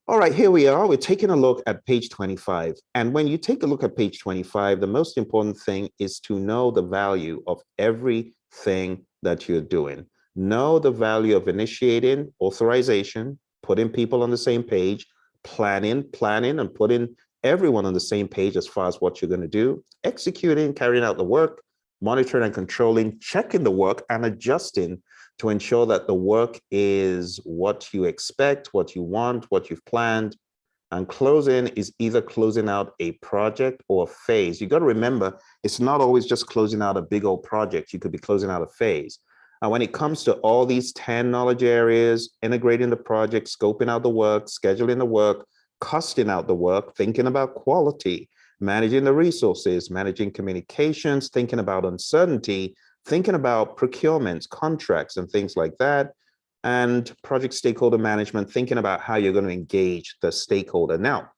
All right, here we are. We're taking a look at page 25. And when you take a look at page 25, the most important thing is to know the value of everything that you're doing. Know the value of initiating, authorization, putting people on the same page, planning, and putting everyone on the same page as far as what you're going to do, executing, carrying out the work, monitoring and controlling, checking the work, and adjusting to ensure that the work is what you expect, what you want, what you've planned. And closing is either closing out a project or a phase. You got to remember, it's not always just closing out a big old project. You could be closing out a phase. And when it comes to all these 10 knowledge areas, integrating the project, scoping out the work, scheduling the work, costing out the work, thinking about quality, managing the resources, managing communications, thinking about uncertainty, thinking about procurements, contracts, and things like that, and project stakeholder management, thinking about how you're going to engage the stakeholder. Now,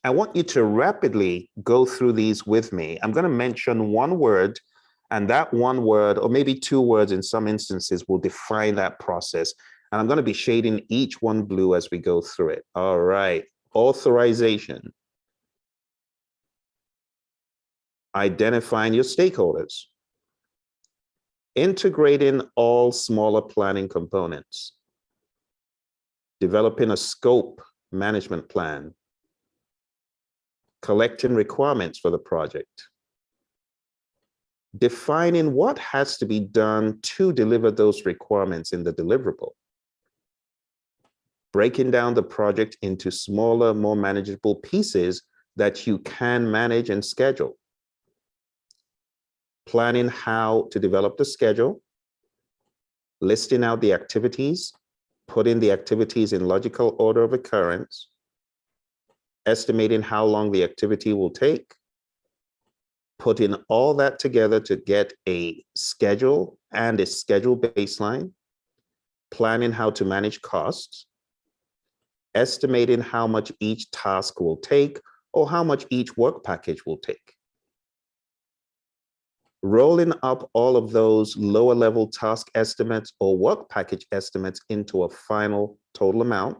I want you to rapidly go through these with me. I'm going to mention one word, and that one word, or maybe two words in some instances, will define that process. And I'm going to be shading each one blue as we go through it. All right. Authorization. Identifying your stakeholders. Integrating all smaller planning components. Developing a scope management plan. Collecting requirements for the project. Defining what has to be done to deliver those requirements in the deliverable. Breaking down the project into smaller, more manageable pieces that you can manage and schedule. Planning how to develop the schedule. Listing out the activities, putting the activities in logical order of occurrence. Estimating how long the activity will take. Putting all that together to get a schedule and a schedule baseline. Planning how to manage costs. Estimating how much each task will take or how much each work package will take. Rolling up all of those lower level task estimates or work package estimates into a final total amount.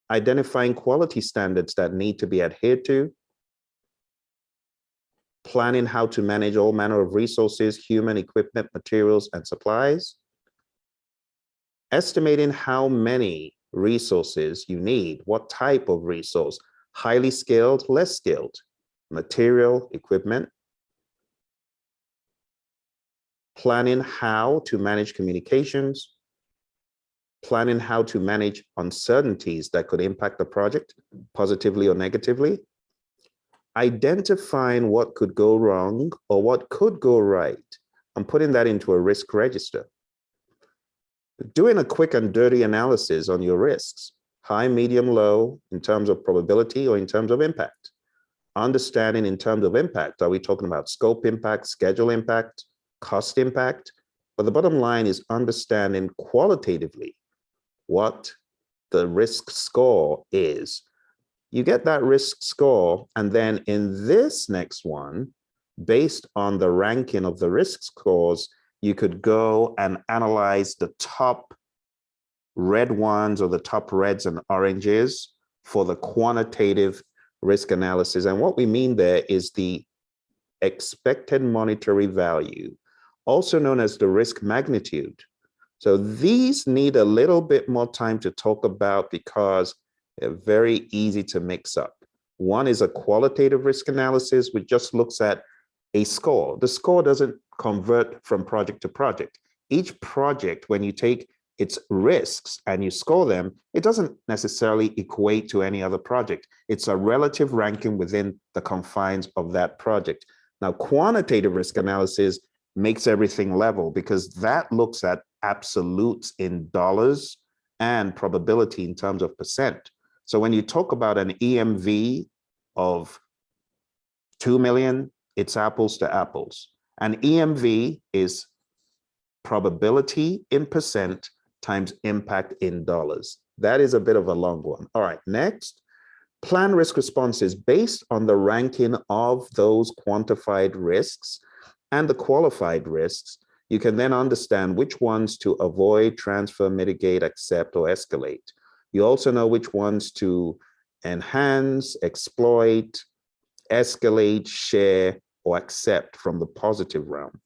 Identifying quality standards that need to be adhered to. Planning how to manage all manner of resources, human, equipment, materials, and supplies. Estimating how many resources you need, what type of resource, highly skilled, less skilled, material, equipment. Planning how to manage communications. Planning how to manage uncertainties that could impact the project positively or negatively. Identifying what could go wrong or what could go right and putting that into a risk register. Doing a quick and dirty analysis on your risks, high, medium, low, in terms of probability or in terms of impact. Understanding in terms of impact, are we talking about scope impact, schedule impact, cost impact? But the bottom line is understanding qualitatively what the risk score is. You get that risk score, and then in this next one, based on the ranking of the risk scores, you could go and analyze the top red ones or the top reds and oranges for the quantitative risk analysis. And what we mean there is the expected monetary value, also known as the risk magnitude. So these need a little bit more time to talk about because they're very easy to mix up. One is a qualitative risk analysis, which just looks at a score. The score doesn't convert from project to project. Each project, when you take its risks and you score them, it doesn't necessarily equate to any other project. It's a relative ranking within the confines of that project. Now, quantitative risk analysis makes everything level because that looks at absolutes in dollars and probability in terms of percent. So when you talk about an EMV of 2 million, it's apples to apples. An EMV is probability in percent times impact in dollars. That is a bit of a long one. All right, next. Plan risk responses based on the ranking of those quantified risks and the qualified risks. You can then understand which ones to avoid, transfer, mitigate, accept, or escalate. You also know which ones to enhance, exploit, escalate, share, or accept from the positive realm.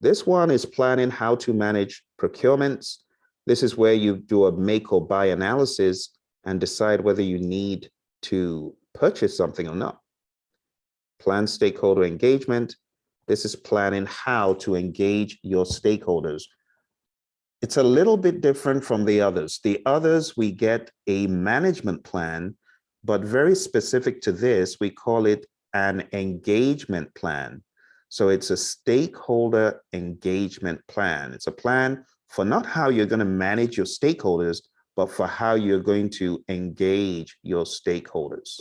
This one is planning how to manage procurements. This is where you do a make or buy analysis and decide whether you need to purchase something or not. Plan stakeholder engagement. This is planning how to engage your stakeholders. It's a little bit different from the others. The others, we get a management plan, but very specific to this, we call it an engagement plan. So it's a stakeholder engagement plan. It's a plan for not how you're going to manage your stakeholders, but for how you're going to engage your stakeholders.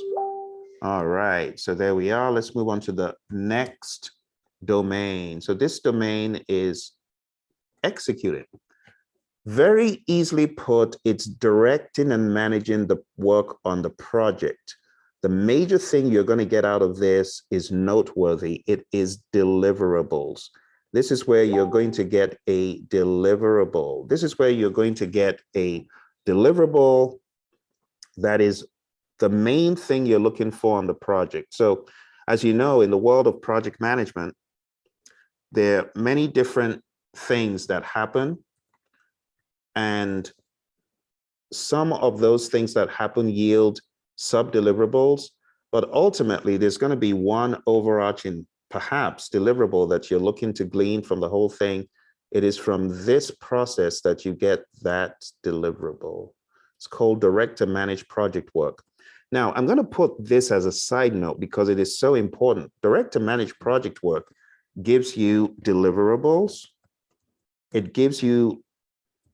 All right, so there we are. Let's move on to the next domain. So this domain is executing. Very easily put, it's directing and managing the work on the project. The major thing you're going to get out of this is noteworthy. It is deliverables. This is where you're going to get a deliverable. This is where you're going to get a deliverable that is the main thing you're looking for on the project. So as you know, in the world of project management, there are many different things that happen. And some of those things that happen yield sub-deliverables, but ultimately there's going to be one overarching, perhaps, deliverable that you're looking to glean from the whole thing. It is from this process that you get that deliverable. It's called direct to manage project work. Now, I'm going to put this as a side note because it is so important. Direct to manage project work gives you deliverables. It gives you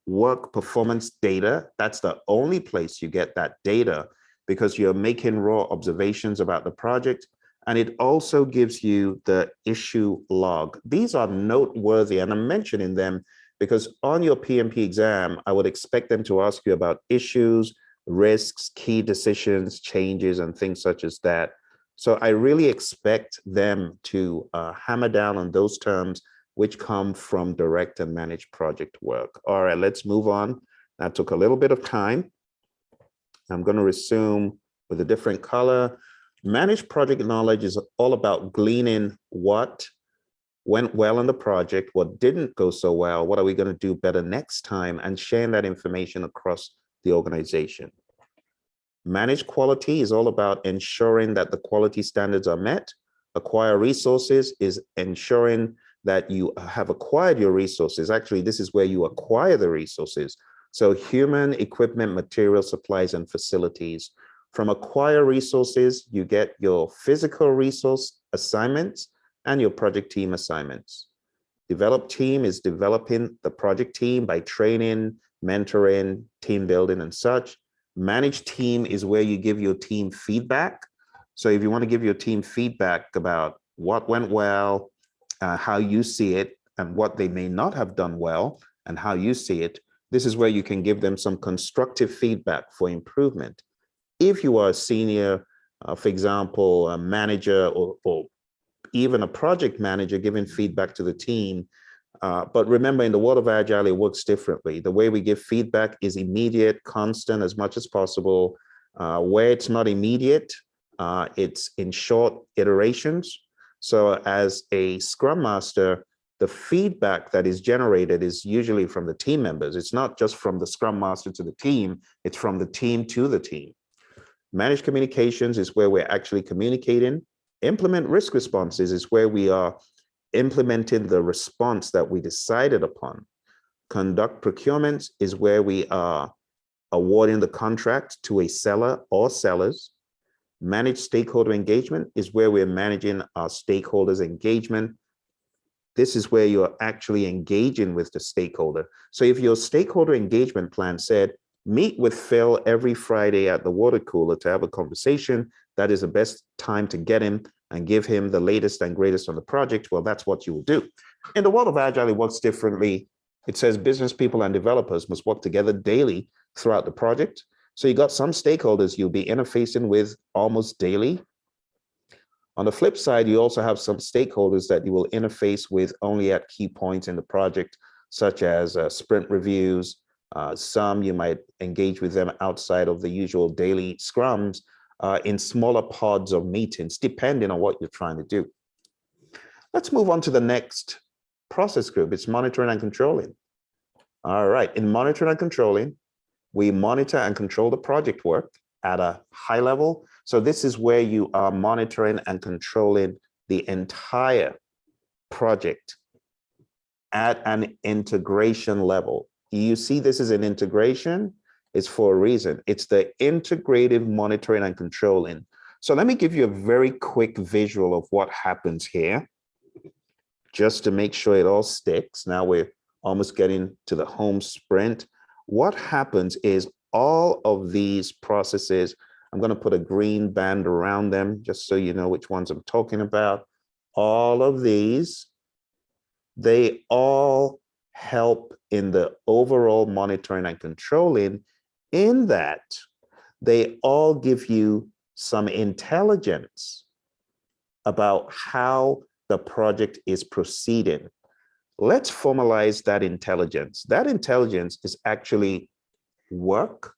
work performance data. That's the only place you get that data because you're making raw observations about the project. And it also gives you the issue log. These are noteworthy, and I'm mentioning them because on your PMP exam, I would expect them to ask you about issues, risks, key decisions, changes, and things such as that. So I really expect them to hammer down on those terms which come from direct and managed project work. All right, let's move on. That took a little bit of time. I'm going to resume with a different color. Managed project knowledge is all about gleaning what went well on the project, what didn't go so well, what are we going to do better next time, and sharing that information across the organization. Managed quality is all about ensuring that the quality standards are met. Acquire resources is ensuring that you have acquired your resources. Actually, this is where you acquire the resources. So human, equipment, material, supplies, and facilities. From acquire resources, you get your physical resource assignments and your project team assignments. Develop team is developing the project team by training, mentoring, team building, and such. Manage team is where you give your team feedback. So if you want to give your team feedback about what went well, how you see it, and what they may not have done well, and how you see it, this is where you can give them some constructive feedback for improvement. If you are a senior, for example, a manager or even a project manager giving feedback to the team, but remember, in the world of Agile, it works differently. The way we give feedback is immediate, constant as much as possible. Where it's not immediate, it's in short iterations. So as a Scrum Master, the feedback that is generated is usually from the team members. It's not just from the Scrum Master to the team, it's from the team to the team. Managed communications is where we're actually communicating. Implement risk responses is where we are implementing the response that we decided upon. Conduct procurements is where we are awarding the contract to a seller or sellers. Manage stakeholder engagement is where we're managing our stakeholders' engagement. This is where you're actually engaging with the stakeholder. So if your stakeholder engagement plan said, meet with Phil every Friday at the water cooler to have a conversation, that is the best time to get him and give him the latest and greatest on the project, well, that's what you will do. In the world of Agile, it works differently. It says business people and developers must work together daily throughout the project. So you got some stakeholders you'll be interfacing with almost daily. On the flip side, you also have some stakeholders that you will interface with only at key points in the project, such as sprint reviews, Some you might engage with them outside of the usual daily scrums in smaller pods of meetings, depending on what you're trying to do. Let's move on to the next process group. It's monitoring and controlling. All right, in monitoring and controlling, we monitor and control the project work at a high level. So this is where you are monitoring and controlling the entire project at an integration level. You see this as an integration, it's for a reason. It's the integrative monitoring and controlling. So let me give you a very quick visual of what happens here, just to make sure it all sticks. Now we're almost getting to the home sprint. What happens is all of these processes, I'm going to put a green band around them just so you know which ones I'm talking about. All of these, they all help in the overall monitoring and controlling, in that they all give you some intelligence about how the project is proceeding. Let's formalize that intelligence. That intelligence is actually work,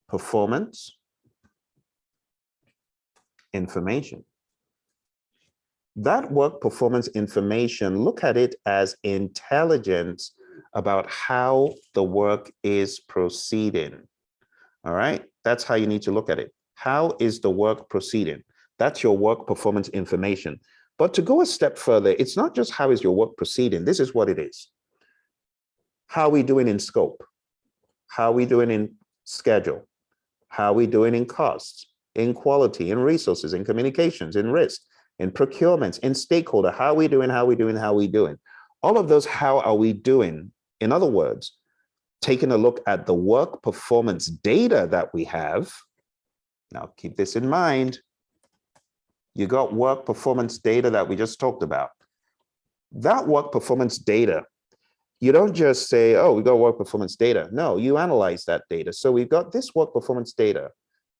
performance, information. That work performance information, look at it as intelligence about how the work is proceeding. All right, that's how you need to look at it. How is the work proceeding? That's your work performance information. But to go a step further, it's not just how is your work proceeding. This is what it is. How are we doing in scope? How are we doing in schedule? How are we doing in costs, in quality, in resources, in communications, in risk, in procurements, in stakeholder? How are we doing? How are we doing? How are we doing? All of those, how are we doing? In other words, taking a look at the work performance data that we have. Now, keep this in mind. You got work performance data that we just talked about. That work performance data, you don't just say, oh, we got work performance data. No, you analyze that data. So we've got this work performance data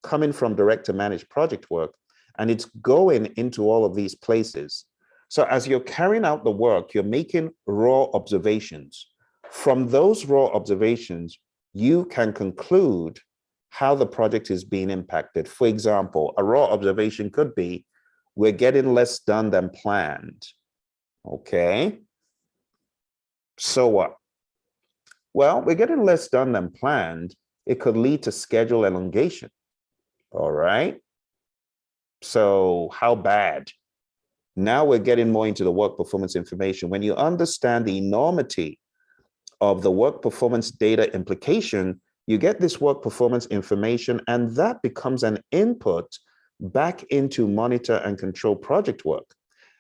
coming from direct to managed project work, and it's going into all of these places. So as you're carrying out the work, you're making raw observations. From those raw observations, you can conclude how the project is being impacted. For example, a raw observation could be, we're getting less done than planned. Okay. So what? Well, we're getting less done than planned. It could lead to schedule elongation. All right. So how bad? Now we're getting more into the work performance information. When you understand the enormity of the work performance data implication, you get this work performance information, and that becomes an input back into monitor and control project work.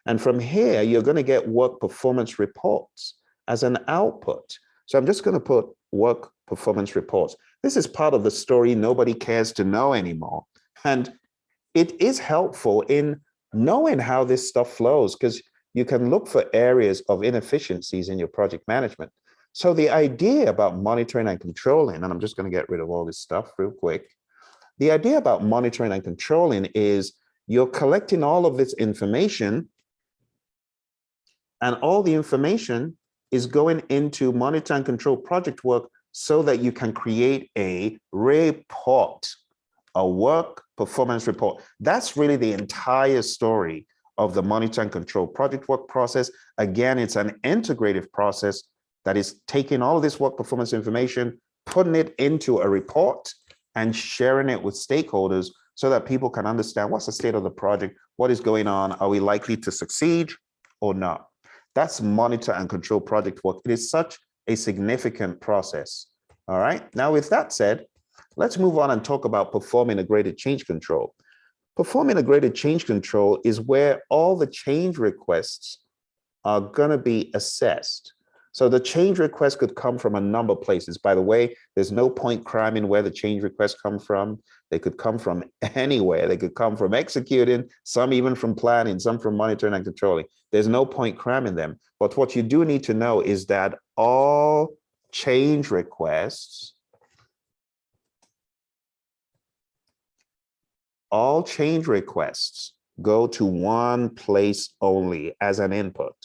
And from here, you're going to get work performance reports as an output. So I'm just going to put work performance reports. This is part of the story nobody cares to know anymore. And it is helpful in knowing how this stuff flows, because you can look for areas of inefficiencies in your project management. So the idea about monitoring and controlling, and I'm just going to get rid of all this stuff real quick. The idea about monitoring and controlling is you're collecting all of this information, and all the information is going into monitor and control project work so that you can create a report, a work performance report. That's really the entire story of the monitor and control project work process. Again, it's an integrative process that is taking all of this work performance information, putting it into a report, and sharing it with stakeholders so that people can understand what's the state of the project, what is going on, are we likely to succeed or not? That's monitor and control project work. It is such a significant process. All right, now with that said, let's move on and talk about performing integrated change control. Performing integrated change control is where all the change requests are going to be assessed. So the change request could come from a number of places. By the way, there's no point cramming where the change requests come from. They could come from anywhere. They could come from executing, some even from planning, some from monitoring and controlling. There's no point cramming them. But what you do need to know is that all change requests go to one place only as an input.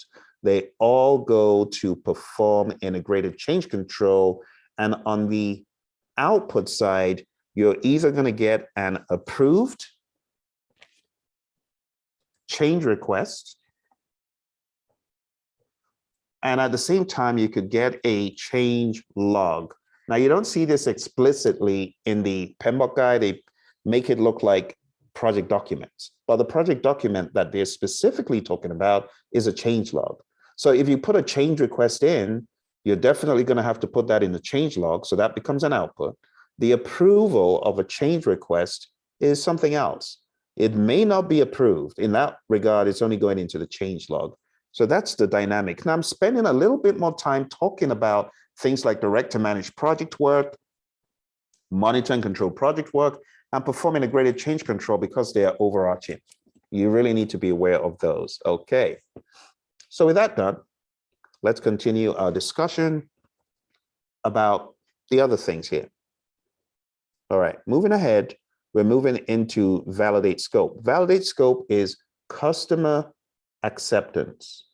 they all go to perform integrated change control. And on the output side, you're either going to get an approved change request, and at the same time, you could get a change log. Now, you don't see this explicitly in the PMBOK guide. They make it look like project documents, but the project document that they're specifically talking about is a change log. So if you put a change request in, you're definitely going to have to put that in the change log, so that becomes an output. The approval of a change request is something else. It may not be approved. In that regard, it's only going into the change log. So that's the dynamic. Now I'm spending a little bit more time talking about things like direct to manage project work, monitor and control project work, and perform integrated change control because they are overarching. You really need to be aware of those. Okay. So with that done, let's continue our discussion about the other things here. All right, moving ahead, we're moving into validate scope. Validate scope is customer acceptance.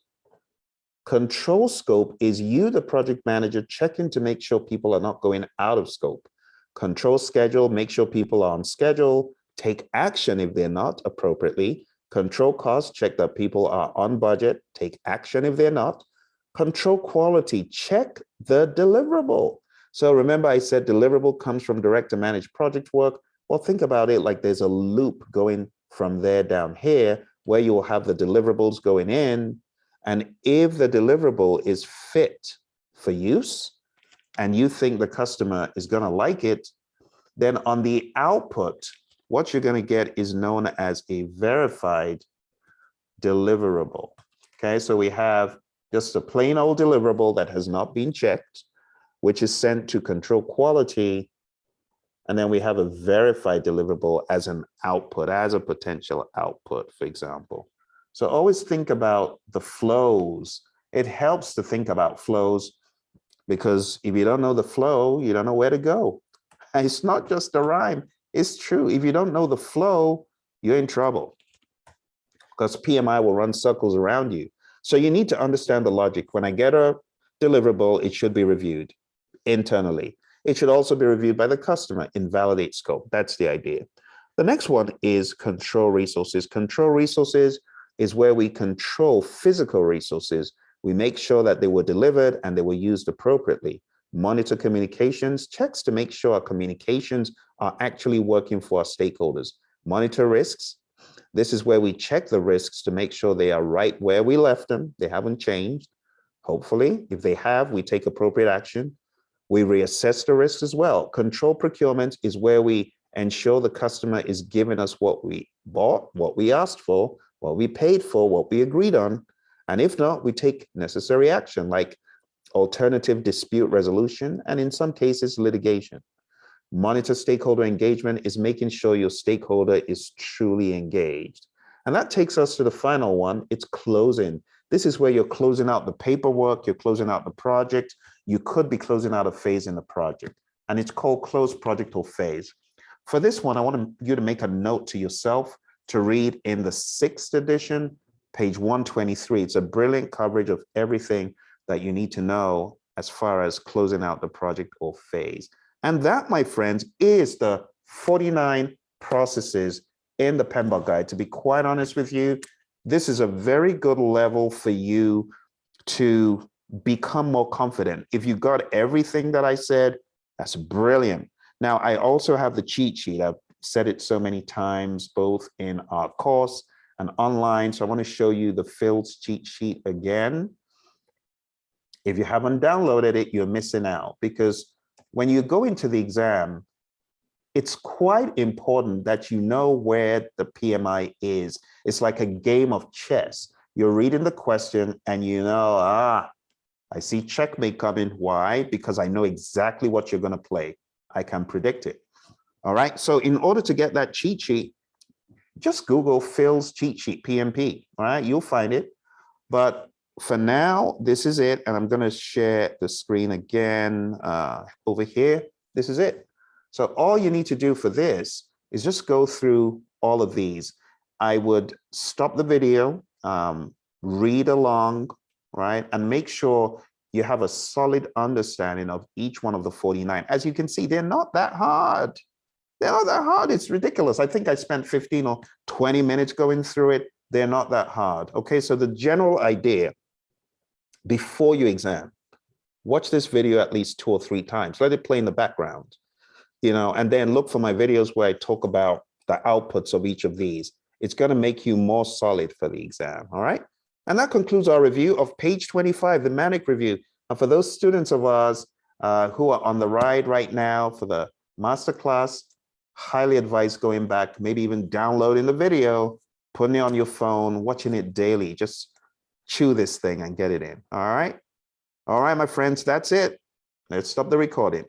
Control scope is you, the project manager, checking to make sure people are not going out of scope. Control schedule, make sure people are on schedule, take action if they're not appropriately. Control cost, check that people are on budget, take action if they're not. Control quality, check the deliverable. So remember I said deliverable comes from direct to manage project work. Well, think about it like there's a loop going from there down here where you will have the deliverables going in. And if the deliverable is fit for use and you think the customer is going to like it, then on the output, what you're going to get is known as a verified deliverable. Okay, so we have just a plain old deliverable that has not been checked, which is sent to control quality. And then we have a verified deliverable as an output, as a potential output, for example. So always think about the flows. It helps to think about flows because if you don't know the flow, you don't know where to go. And it's not just a rhyme, it's true. If you don't know the flow, you're in trouble because PMI will run circles around you. So you need to understand the logic. When I get a deliverable, it should be reviewed internally. It should also be reviewed by the customer in validate scope. That's the idea. The next one is control resources. Control resources is where we control physical resources. We make sure that they were delivered and they were used appropriately. Monitor communications, checks to make sure our communications are actually working for our stakeholders. Monitor risks. This is where we check the risks to make sure they are right where we left them. They haven't changed. Hopefully, if they have, we take appropriate action. We reassess the risks as well. Control procurement is where we ensure the customer is giving us what we bought, what we asked for, what we paid for, what we agreed on. And if not, we take necessary action like alternative dispute resolution, and in some cases, litigation. Monitor stakeholder engagement is making sure your stakeholder is truly engaged. And that takes us to the final one. It's closing. This is where you're closing out the paperwork, you're closing out the project. You could be closing out a phase in the project, and it's called close project or phase. For this one, I want you to make a note to yourself to read in the 6th edition, page 123. It's a brilliant coverage of everything that you need to know as far as closing out the project or phase. And that, my friends, is the 49 processes in the PMBOK guide. To be quite honest with you, this is a very good level for you to become more confident. If you got everything that I said, that's brilliant. Now, I also have the cheat sheet. I've said it so many times, both in our course and online. So I want to show you the Phil's cheat sheet again. If you haven't downloaded it, you're missing out, because when you go into the exam, it's quite important that you know where the PMI is. It's like a game of chess. You're reading the question and you know, I see checkmate coming. Why? Because I know exactly what you're going to play. I can predict it. All right. So in order to get that cheat sheet, just Google Phil's cheat sheet, PMP. All right. You'll find it. But for now, this is it. And I'm going to share the screen again over here. This is it. So all you need to do for this is just go through all of these. I would stop the video, read along right? And make sure you have a solid understanding of each one of the 49. As you can see, they're not that hard. They're not that hard. It's ridiculous. I think I spent 15 or 20 minutes going through it. They're not that hard. Okay, so the general idea before you exam, watch this video at least 2 or 3 times. Let it play in the background, and then look for my videos where I talk about the outputs of each of these. It's going to make you more solid for the exam. All right. And that concludes our review of page 25, the Manic Review. And for those students of ours who are on the ride right now for the masterclass, highly advise going back, maybe even downloading the video, putting it on your phone, watching it daily. Just chew this thing and get it in. All right. All right, my friends, that's it. Let's stop the recording.